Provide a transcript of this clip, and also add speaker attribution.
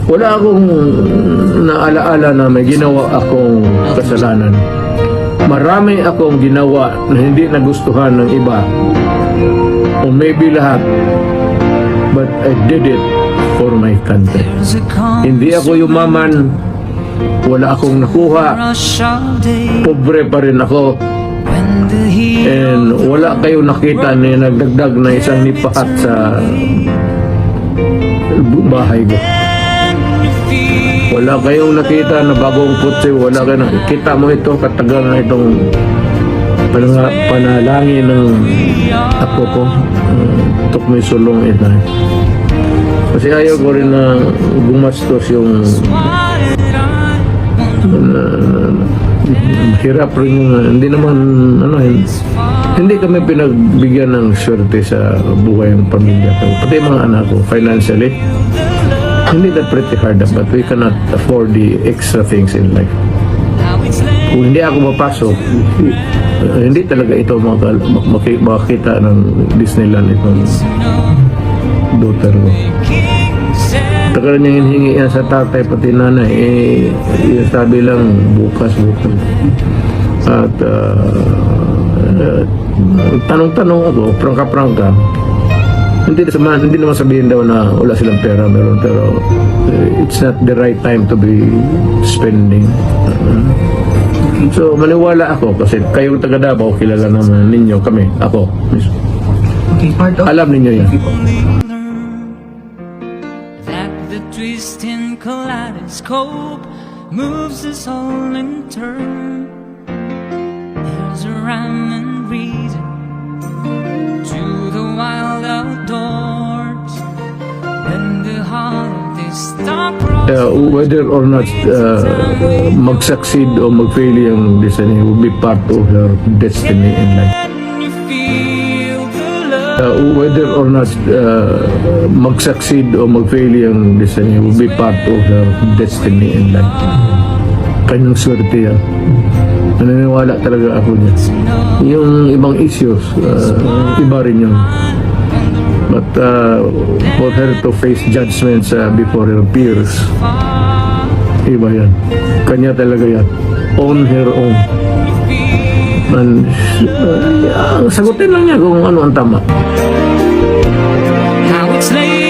Speaker 1: Wala akong naalaala na may ginawa akong kasalanan. Marami akong ginawa na hindi nagustuhan ng iba. O maybe lahat. But I did it for my country. Hindi ako yumaman. Wala akong nakuha. Pobre pa rin ako. And wala kayo nakita na nagdagdag na isang nipakat sa bahay ko. Wala kayong nakita na bagong putsi. Wala kayong nakita mo ito. Katagal na itong panalangin ng ako ko. Tok may sulong ito. Kasi ayaw ko rin na gumastos yung hirap rin yung hindi naman hindi kami pinagbigyan ng swerte sa buhay ng pamilya ko. Pati mga anak ko financially hindi that pretty hard, but we cannot afford the extra things in life. Kung hindi ako mapasok, hindi talaga ito makita ng Disneyland itong daughter ko. Tagal niya hinihingi yan sa tatay pati nanay, sabi lang bukas. At tanong-tanong ako, prangka-prangka. Hindi naman sabihin daw na wala silang pera, meron, pero it's not the right time to be spending. So maniwala ako kasi kayong taga Davao, kilala naman ninyo kami, ako mismo.
Speaker 2: Okay,
Speaker 1: Alam ninyo yan.
Speaker 3: That the twist in kaleidoscope moves us all in turn. There's a rhyme and reason to the wild outdoors. When the holidays stop
Speaker 1: Whether or not mag-succeed o mag-fail yung destiny will be part of her destiny in life. Whether or not mag-succeed o mag-fail yung destiny will be part of her destiny in life. Kanyang swerte yan. Naniniwala talaga ako niya. Yung ibang issues, iba rin yun. But for her to face judgments before her peers, iba yan. Kanya talaga yan. On her own. And sagutin lang niya kung ano ang tama.
Speaker 3: how it's laid